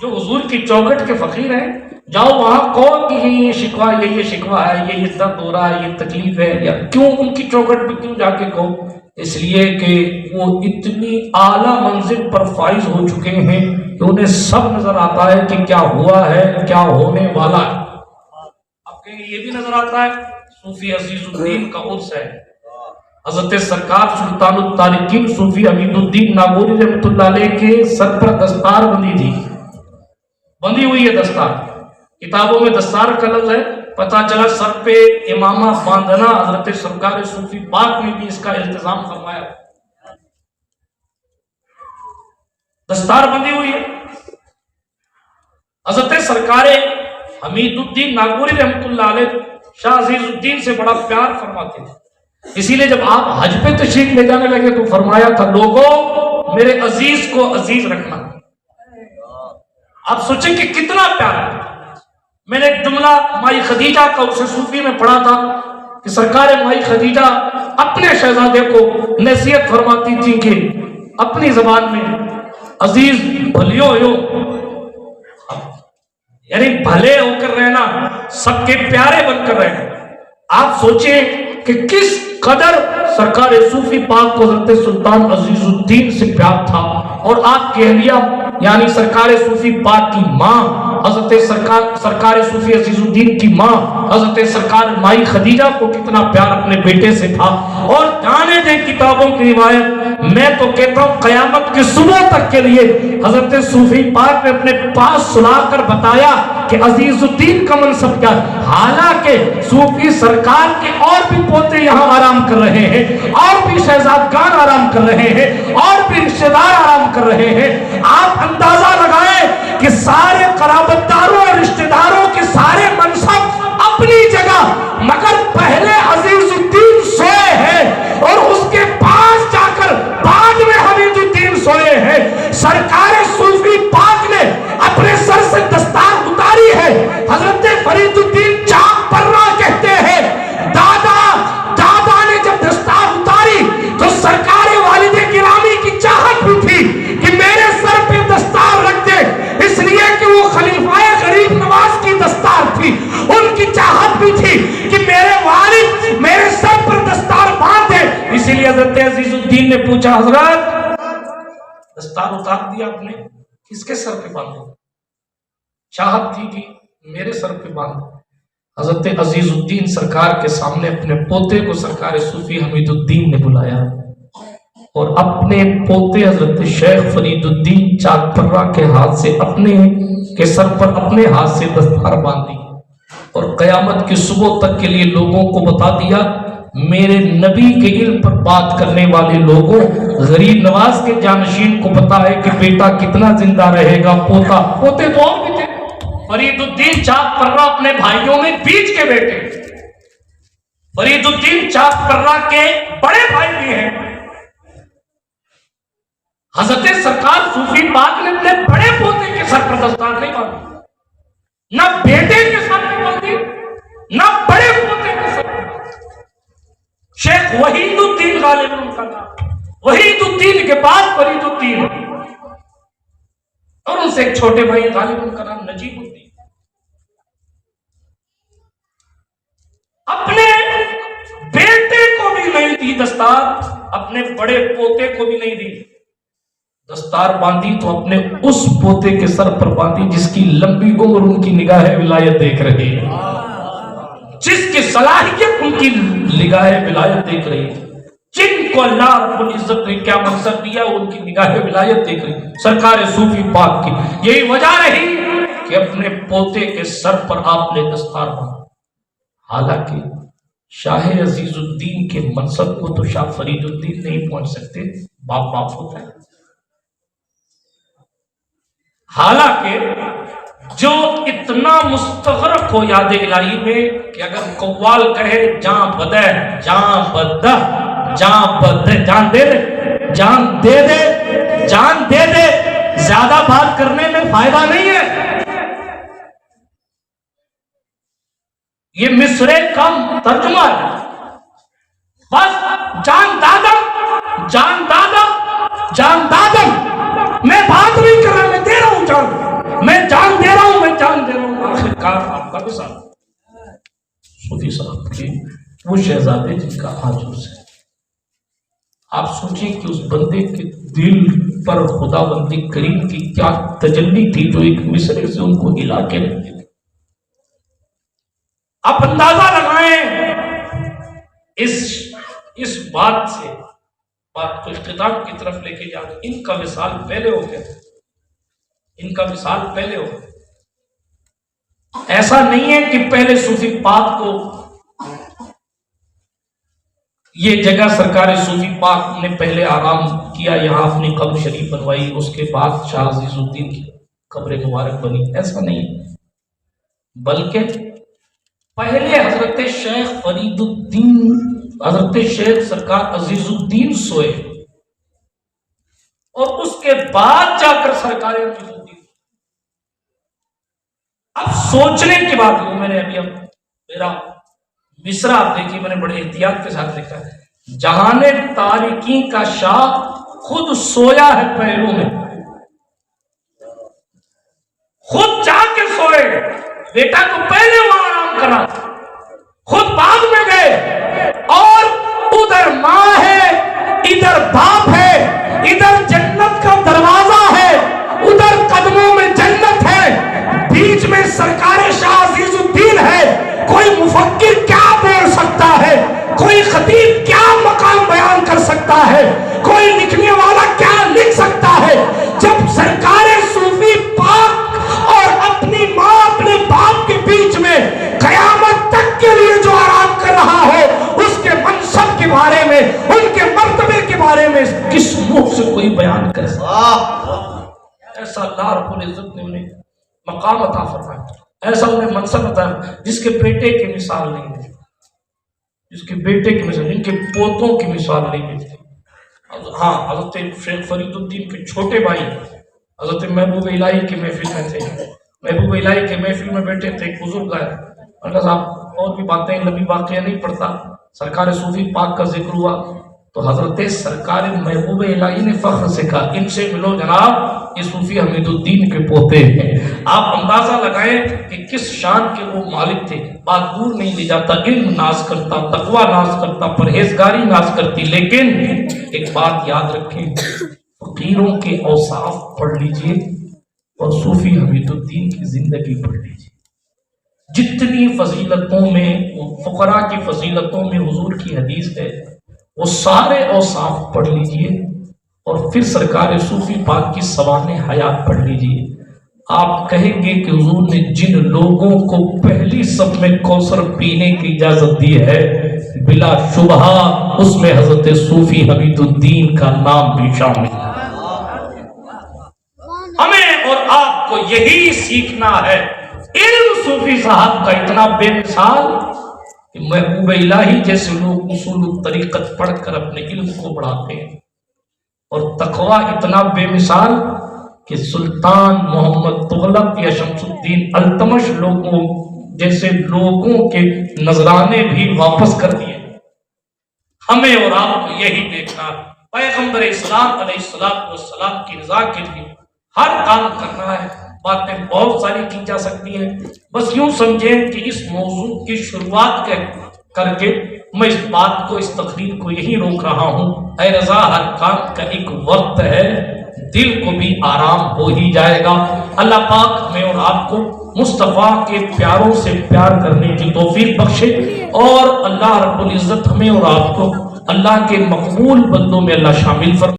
جو حضور کی چوکھٹ کے فقیر ہیں، جاؤ وہاں کون کی یہ شکوہ، یہ شکوہ ہے، یہ درد ہو رہا ہے، یہ تکلیف ہے، یا کیوں ان کی چوکھٹ پہ کیوں جا کے کہو؟ اس لیے کہ وہ اتنی اعلیٰ منزل پر فائز ہو چکے ہیں کہ انہیں سب نظر آتا ہے کہ کیا ہوا ہے، کیا ہونے والا ہے۔ آپ کہیں یہ بھی نظر آتا ہے صوفی عزیز الدین کا عرس ہے، حضرت سرکار سلطان الطارقین صوفی حمید الدین ناگوری رحمۃ اللہ علیہ کے سر پر دستار بندی تھی، بندی ہوئی ہے دستار، کتابوں میں دستار کا لفظ ہے، پتہ چلا سر پہ امامہ باندھنا حضرت سرکار صوفی پاک نے بھی اس کا التزام فرمایا، دستار بندی ہوئی ہے۔ حضرت سرکار حمید الدین ناگوری رحمۃ اللہ علیہ شاہ عزیز الدین سے بڑا پیار فرماتے تھے، اسی لیے جب آپ حج پہ تشریف لے جانے لگے تو فرمایا تھا لوگوں میرے عزیز کو عزیز رکھنا۔ آپ سوچیں کہ کتنا پیار ہے۔ میں نے ایک جملہ مائی خدیجہ کا اسے صوفی میں پڑھا تھا کہ سرکار مائی خدیجہ اپنے شہزادے کو نصیحت فرماتی تھی کہ اپنی زبان میں عزیز بھلیو ہو، یعنی بھلے ہو کر رہنا، سب کے پیارے بن کر رہنا۔ آپ سوچیں کہ کس قدر سرکار صوفی پاک کو حضرت سلطان عزیز الدین سے پیار تھا، اور آپ کے اہلیہ یعنی سرکار صوفی پاک کی ماں حضرت سرکار صوفی عزیز الدین کی ماں حضرت سرکار مائی خدیجہ کو کتنا پیار اپنے بیٹے سے تھا۔ اور جانے دیں کتابوں کی روایت، میں تو کہتا ہوں قیامت کے صبح تک کے لیے حضرت صوفی پاک نے اپنے پاس سلا کر بتایا کہ عزیز الدین کا منصب کیا ہے، حالانکہ صوفی سرکار کے اور بھی پوتے یہاں آرام کر رہے ہیں، اور بھی شہزادگان آرام کر رہے ہیں، اور بھی رشتہ دار آرام کر رہے ہیں۔ آپ اندازہ لگائیں کہ سارے قرابت داروں اور رشتہ داروں کے سارے منصب اپنی جگہ، مگر پہلے عزیز الدین سوئے ہیں اور اس کے پاس جا کر بعد میں حمید الدین سوئے ہیں۔ سرکار صوفی پاک نے اپنے سر سے دستار اتاری ہے۔ حضرت فرید الدین چاک پرہ کہتے ہیں دادا نے جب دستار اتاری تو سرکار والد گرامی کی چاہت بھی تھی کہ میرے سر پہ دستار رکھ دے، اس لیے کہ وہ خلیفہ غریب نواز کی دستار تھی، ان کی چاہت بھی تھی کہ میرے والد میرے سر پر دستار باندھ دے۔ اسی لیے حضرت عزیز الدین نے پوچھا حضرت دستار اتار دیا آپ نے، کس کے سر پہ باندھو؟ چاہت تھی کہ میرے سر پہ باندھو۔ حضرت عزیز الدین سرکار کے سامنے اپنے پوتے کو سرکار صوفی حمید الدین نے بلایا اور اپنے پوتے حضرت شیخ فرید الدین چاک پرہ کے ہاتھ سے اپنے کے سر پر اپنے ہاتھ سے دستار باندھی، اور قیامت کی صبح تک کے لیے لوگوں کو بتا دیا میرے نبی کے علم پر بات کرنے والے لوگوں، غریب نواز کے جانشین کو پتا ہے کہ بیٹا کتنا زندہ رہے گا، پوتے تو اور بھی تھے۔ فرید الدین چاک پرہ اپنے بھائیوں میں بیچ کے بیٹے، فرید الدین چاک پرہ کے بڑے بھائی بھی ہیں۔ حضرت سرکار صوفی پاک نے اپنے بڑے پوتے کے سر پر دستار نہیں باندھی، نہ بیٹے کے سر پر باندھی، نہ بڑے پوتے کے سر پر باندھی۔ شیخ وحید الدین غالب ان کا نام، وحید الدین کے بعد فرید الدین، اور ان سے ایک چھوٹے بھائی غالب ان کا نام نجیب الدین۔ اپنے بیٹے کو بھی نہیں دی دستار، اپنے بڑے پوتے کو بھی نہیں دی دستار، باندھی تو اپنے اس پوتے کے سر پر باندھی جس کی لمبی عمر ان کی نگاہ ولایت دیکھ رہی ہے، جس کی صلاحیت ان کی نگاہ ولایت دیکھ رہی ہے، جن کو اللہ رب العزت نے کیا مقصد دیا ان کی نگاہ ولایت دیکھ رہی ہے، سرکار صوفی پاک کی۔ یہی وجہ رہی کہ اپنے پوتے کے سر پر آپ نے دستار باندھی۔ حالانکہ شاہ عزیز الدین کے منصب کو تو شاہ فرید الدین نہیں پہنچ سکتے، باپ ہوتا ہے۔ حالانکہ جو اتنا مستغرق ہو یاد الہی میں کہ اگر قوال کہے جان بدہ جان بدہ جان بدہ جان دے دے جان دے دے جان دے دے، زیادہ بات کرنے میں فائدہ نہیں ہے۔ یہ مصرے کا ترجمہ ہے، بس جان دادا جان دادا جان دادا، میں بات نہیں کر رہا، میں دے رہا ہوں جان، میں کا آپ کا مثال صوفی صاحب کے وہ شہزادے جن کا عاجز ہے. آپ سوچیں کہ اس بندے کے دل پر خدا بندی کریم کی کیا تجلی تھی جو ایک مصرے سے ان کو ہلا کے رکھ دی. آپ اندازہ لگائیں اس بات سے بات کو اختتام کی طرف لے کے جا رہے. ان کا مثال پہلے ہو گیا, ان کا مثال پہلے ہو گیا. ایسا نہیں ہے کہ پہلے صوفی پاک کو یہ جگہ سرکار صوفی پاک نے پہلے آرام کیا, یہاں اپنی قبر شریف بنوائی, اس کے بعد شاہ عزیز الدین کی قبر مبارک بنی. ایسا نہیں ہے, بلکہ پہلے حضرت شیخ فرید الدین, حضرت شیخ سرکار عزیز الدین سوئے اور اس کے بعد جا کر سرکار عزیز الدین. اب سوچنے کی بات ہے, میں نے ابھی میرا مصرع آپ دیکھیے, میں نے بڑے احتیاط کے ساتھ لکھا ہے, جہان تارکین کا شاہ خود سویا ہے پہلو میں, خود جا کے سوئے, بیٹا کو پہلے وہاں آرام کرا, خود بعد میں گئے, اور ادھر ماں ہے, ادھر باپ ہے, ادھر جنت کا دروازہ ہے, ادھر قدموں میں جنت ہے, بیچ میں سرکار شاہ عزیز الدین ہے. کوئی مفکر کیا بول سکتا ہے, کوئی خطیب کیا مقام بیان کر سکتا ہے, کوئی لکھنے والا کیا لکھ سکتا ہے, جب سرکار صوفی پاک اور اپنی ماں اپنے باپ کے بیچ میں قیامت تک کے لیے جو آرام کر رہا ہے, اس کے منصب کے بارے میں, ان کے مرتبے کے بارے میں کس منہ سے کوئی بیان کر سکتا ہے؟ ایسا اللہ رب العزت نے انہیں مقام عطا فرمایا, ایسا انہیں منصب عطا, جس کے بیٹے کی مثال نہیں ملتی, جس کے بیٹے کی مثال, ان کے پوتوں کی مثال نہیں ملتی. ہاں, حضرت شیخ فرید الدین کے چھوٹے بھائی حضرت محبوب الہی کی محفل میں تھے, محبوب الہی کے محفل میں بیٹھے تھے, ایک بزرگ آئے, انہوں نے کہا صاحب اور بھی باتیں, نبی واقعہ نہیں پڑھتا, سرکار صوفی پاک کا ذکر ہوا تو حضرت سرکار محبوب الہی نے فخر سے کہا, ان سے ملو جناب, یہ صوفی حمید الدین کے پوتے ہیں. آپ اندازہ لگائیں کہ کس شان کے وہ مالک تھے. بات دور نہیں لے جاتا, علم ناز کرتا, تقوی ناز کرتا, پرہیزگاری ناز کرتی, لیکن ایک بات یاد رکھیں, فقیروں کے اوصاف پڑھ لیجئے اور صوفی حمید الدین کی زندگی پڑھ لیجئے. جتنی فضیلتوں میں, فقراء کی فضیلتوں میں حضور کی حدیث ہے, وہ سارے اوصاف پڑھ لیجئے اور پھر سرکار صوفی پاک کی سوانح حیات پڑھ لیجئے. آپ کہیں گے کہ حضور نے جن لوگوں کو پہلی صف میں کوثر پینے کی اجازت دی ہے, بلا شبہ اس میں حضرت صوفی حمید الدین کا نام بھی شامل ہے. ہمیں اور آپ کو یہی سیکھنا ہے. علم صوفی صاحب کا اتنا بے مثال کہ محبوب الہی جیسے لوگ اصول الطریقت پڑھ کر اپنے علم کو بڑھاتے ہیں, اور تقوی اتنا بے مثال کہ سلطان محمد تغلق یا شمس الدین التمش لوگوں جیسے لوگوں کے نذرانے بھی واپس کر دیے. ہمیں اور آپ کو یہی دیکھنا, پیغمبر اسلام علیہ السلام کی رضا کے لیے ہر کام کرنا ہے. باتیں بہت ساری کی جا سکتی ہیں, بس یوں سمجھیں کہ اس موضوع کی شروعات کر کے میں اس بات کو, اس تقریر کو یہی روک رہا ہوں. اے رضا, ہر کام کا ایک وقت ہے, دل کو بھی آرام ہو ہی جائے گا. اللہ پاک ہمیں اور آپ کو مصطفیٰ کے پیاروں سے پیار کرنے کی توفیق بخشے, اور اللہ رب العزت ہمیں اور آپ کو اللہ کے مقبول بندوں میں اللہ شامل فرمائے.